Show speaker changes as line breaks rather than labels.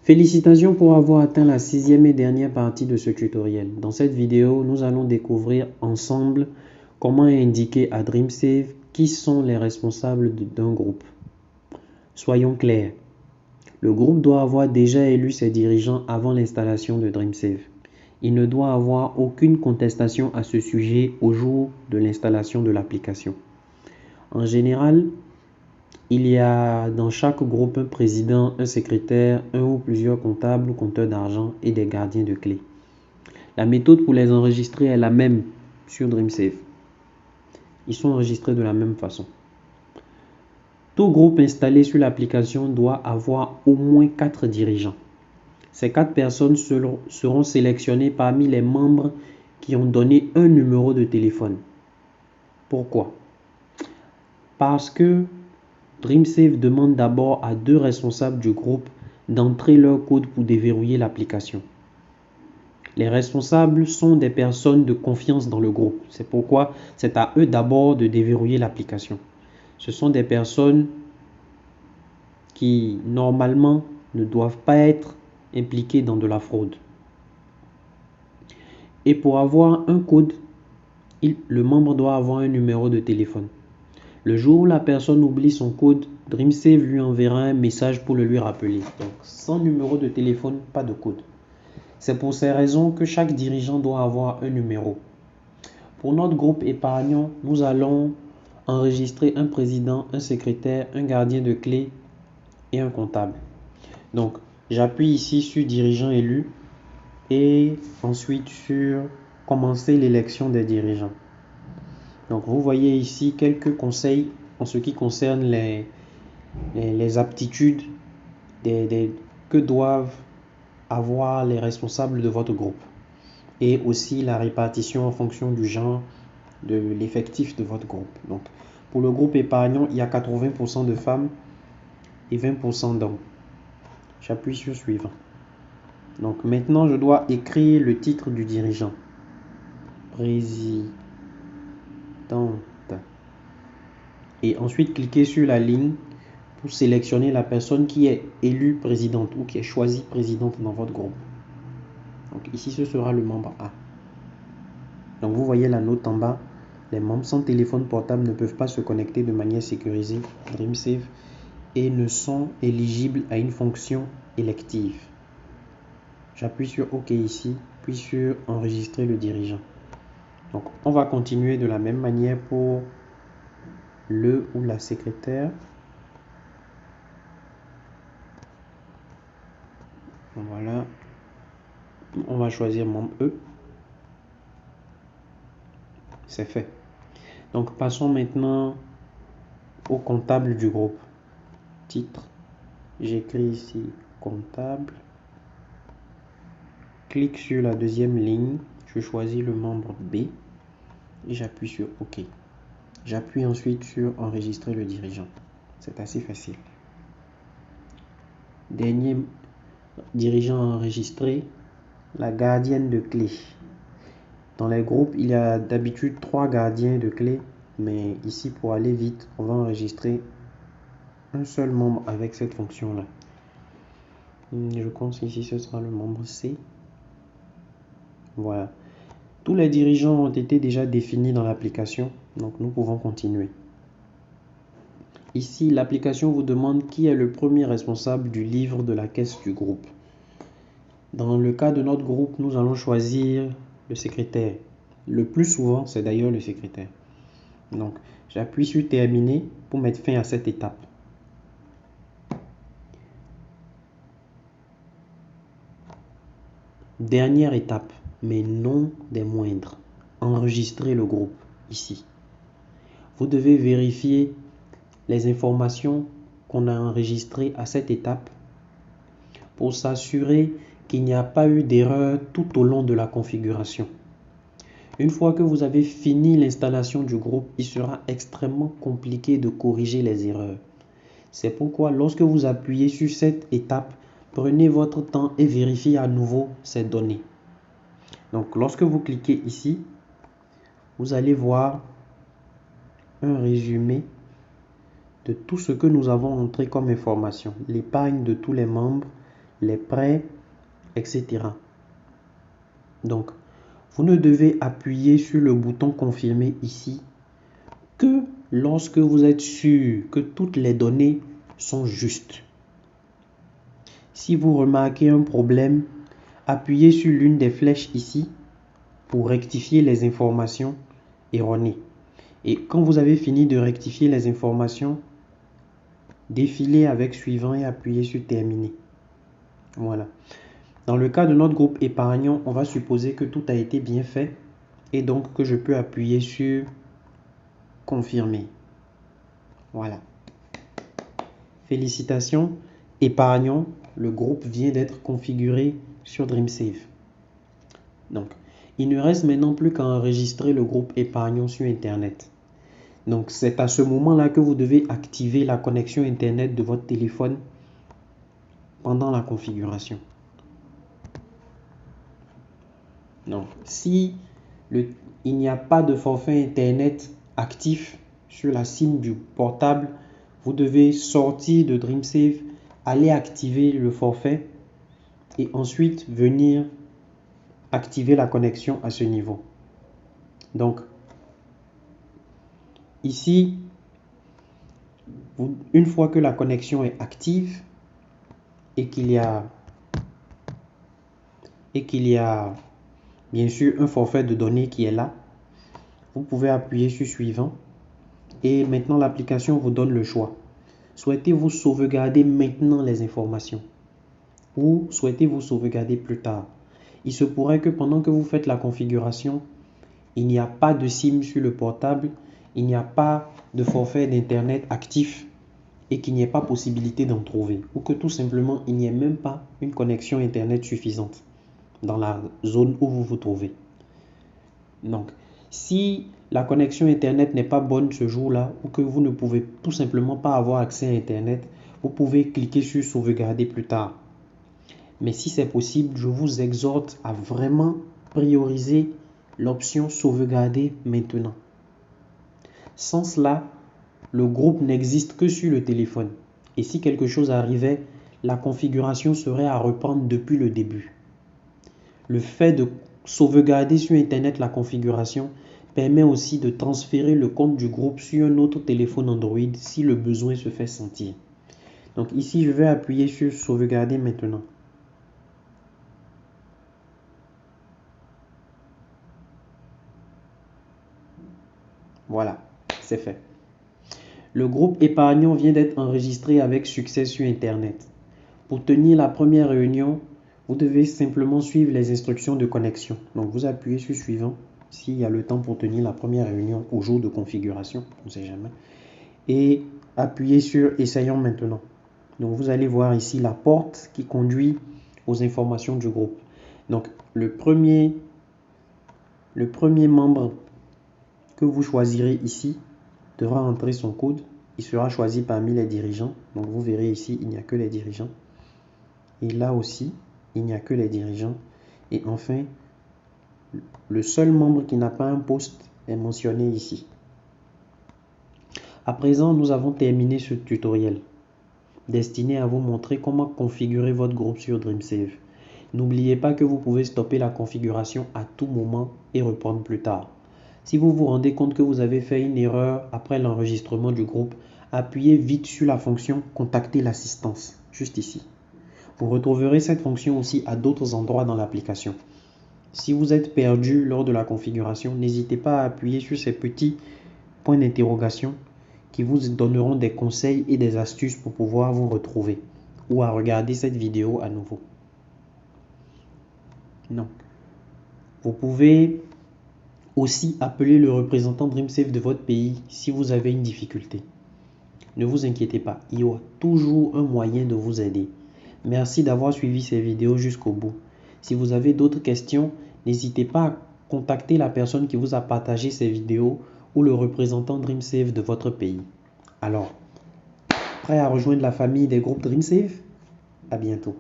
Félicitations pour avoir atteint la 6e et dernière partie de ce tutoriel. Dans cette vidéo, nous allons découvrir ensemble comment indiquer à DreamSave qui sont les responsables d'un groupe. Soyons clairs, le groupe doit avoir déjà élu ses dirigeants avant l'installation de DreamSave. Il ne doit avoir aucune contestation à ce sujet au jour de l'installation de l'application. En général, il y a dans chaque groupe un président, un secrétaire, un ou plusieurs comptables ou compteurs d'argent et des gardiens de clés. La méthode pour les enregistrer est la même sur DreamSave. Ils sont enregistrés de la même façon. Tout groupe installé sur l'application doit avoir au moins 4 dirigeants. Ces 4 personnes seront sélectionnées parmi les membres qui ont donné un numéro de téléphone. Pourquoi? Parce que DreamSave demande d'abord à 2 responsables du groupe d'entrer leur code pour déverrouiller l'application. Les responsables sont des personnes de confiance dans le groupe. C'est pourquoi c'est à eux d'abord de déverrouiller l'application. Ce sont des personnes qui, normalement, ne doivent pas être impliquées dans de la fraude. Et pour avoir un code, le membre doit avoir un numéro de téléphone. Le jour où la personne oublie son code, DreamSave lui enverra un message pour le lui rappeler. Donc, sans numéro de téléphone, pas de code. C'est pour ces raisons que chaque dirigeant doit avoir un numéro. Pour notre groupe épargnant, nous allons enregistrer un président, un secrétaire, un gardien de clés et un comptable. Donc, j'appuie ici sur dirigeant élu et ensuite sur commencer l'élection des dirigeants. Donc, vous voyez ici quelques conseils en ce qui concerne les aptitudes que doivent avoir les responsables de votre groupe et aussi la répartition en fonction du genre de l'effectif de votre groupe. Donc, pour le groupe épargnant, il y a 80% de femmes et 20% d'hommes. J'appuie sur suivant. Donc, maintenant, je dois écrire le titre du dirigeant. Présidente. Et ensuite, cliquer sur la ligne pour sélectionner la personne qui est élue présidente ou qui est choisie présidente dans votre groupe. Donc ici, ce sera le membre A. Donc vous voyez la note en bas. Les membres sans téléphone portable ne peuvent pas se connecter de manière sécurisée à DreamSave et ne sont éligibles à une fonction élective. J'appuie sur OK ici, puis sur enregistrer le dirigeant. Donc on va continuer de la même manière pour le ou la secrétaire. Voilà. On va choisir membre E. C'est fait. Donc passons maintenant au comptable du groupe. Titre. J'écris ici comptable. Clique sur la deuxième ligne. Je choisis le membre B et j'appuie sur OK. J'appuie ensuite sur enregistrer le dirigeant. C'est assez facile. Dernier dirigeant enregistré, la gardienne de clé. Dans les groupes, il y a d'habitude 3 gardiens de clé, mais ici, pour aller vite, on va enregistrer un seul membre avec cette fonction-là. Je pense qu'ici, ce sera le membre C. Voilà. Tous les dirigeants ont été déjà définis dans l'application, donc nous pouvons continuer. Ici, l'application vous demande qui est le premier responsable du livre de la caisse du groupe. Dans le cas de notre groupe, nous allons choisir le secrétaire. Le plus souvent, c'est d'ailleurs le secrétaire. Donc, j'appuie sur terminer pour mettre fin à cette étape. Dernière étape, mais non des moindres. Enregistrer le groupe ici. Vous devez vérifier les informations qu'on a enregistrées à cette étape pour s'assurer qu'il n'y a pas eu d'erreur tout au long de la configuration. Une fois que vous avez fini l'installation du groupe, il sera extrêmement compliqué de corriger les erreurs. C'est pourquoi lorsque vous appuyez sur cette étape, prenez votre temps et vérifiez à nouveau ces données. Donc lorsque vous cliquez ici, vous allez voir un résumé de tout ce que nous avons entré comme information. L'épargne de tous les membres, les prêts, etc. Donc, vous ne devez appuyer sur le bouton confirmer ici que lorsque vous êtes sûr que toutes les données sont justes. Si vous remarquez un problème, appuyez sur l'une des flèches ici pour rectifier les informations erronées. Et quand vous avez fini de rectifier les informations, défilez avec suivant et appuyez sur terminer. Voilà. Dans le cas de notre groupe épargnant, on va supposer que tout a été bien fait et donc que je peux appuyer sur confirmer. Voilà. Félicitations, épargnant, le groupe vient d'être configuré sur DreamSave. Donc, il ne reste maintenant plus qu'à enregistrer le groupe épargnant sur Internet. Donc, c'est à ce moment-là que vous devez activer la connexion Internet de votre téléphone pendant la configuration. Donc, si il n'y a pas de forfait Internet actif sur la SIM du portable, vous devez sortir de DreamSave, aller activer le forfait et ensuite venir activer la connexion à ce niveau. Donc, ici, une fois que la connexion est active et qu'il y a bien sûr un forfait de données qui est là, vous pouvez appuyer sur suivant et maintenant l'application vous donne le choix. Souhaitez-vous sauvegarder maintenant les informations ou souhaitez-vous sauvegarder plus tard? Il se pourrait que pendant que vous faites la configuration, il n'y a pas de SIM sur le portable, il n'y a pas de forfait d'internet actif et qu'il n'y ait pas possibilité d'en trouver, ou que tout simplement il n'y ait même pas une connexion internet suffisante dans la zone où vous vous trouvez. Donc, si la connexion internet n'est pas bonne ce jour-là, ou que vous ne pouvez tout simplement pas avoir accès à internet, vous pouvez cliquer sur sauvegarder plus tard. Mais si c'est possible, je vous exhorte à vraiment prioriser l'option sauvegarder maintenant. Sans cela, le groupe n'existe que sur le téléphone. Et si quelque chose arrivait, la configuration serait à reprendre depuis le début. Le fait de sauvegarder sur Internet la configuration permet aussi de transférer le compte du groupe sur un autre téléphone Android si le besoin se fait sentir. Donc ici, je vais appuyer sur sauvegarder maintenant. Voilà, c'est fait. Le groupe épargnant vient d'être enregistré avec succès sur Internet. Pour tenir la première réunion, vous devez simplement suivre les instructions de connexion. Donc vous appuyez sur suivant s'il y a le temps pour tenir la première réunion au jour de configuration, on ne sait jamais. Et appuyez sur essayons maintenant. Donc vous allez voir ici la porte qui conduit aux informations du groupe. Donc le premier membre que vous choisirez ici devra entrer son code. Il sera choisi parmi les dirigeants. Donc vous verrez ici, il n'y a que les dirigeants. Et là aussi, il n'y a que les dirigeants. Et enfin, le seul membre qui n'a pas un poste est mentionné ici. À présent, nous avons terminé ce tutoriel destiné à vous montrer comment configurer votre groupe sur DreamSave. N'oubliez pas que vous pouvez stopper la configuration à tout moment et reprendre plus tard. Si vous vous rendez compte que vous avez fait une erreur après l'enregistrement du groupe, appuyez vite sur la fonction « Contacter l'assistance » juste ici. Vous retrouverez cette fonction aussi à d'autres endroits dans l'application. Si vous êtes perdu lors de la configuration, n'hésitez pas à appuyer sur ces petits points d'interrogation qui vous donneront des conseils et des astuces pour pouvoir vous retrouver ou à regarder cette vidéo à nouveau. Non. Vous pouvez aussi appeler le représentant DreamSave de votre pays si vous avez une difficulté. Ne vous inquiétez pas, il y aura toujours un moyen de vous aider. Merci d'avoir suivi ces vidéos jusqu'au bout. Si vous avez d'autres questions, n'hésitez pas à contacter la personne qui vous a partagé ces vidéos ou le représentant DreamSave de votre pays. Alors, prêt à rejoindre la famille des groupes DreamSave? À bientôt.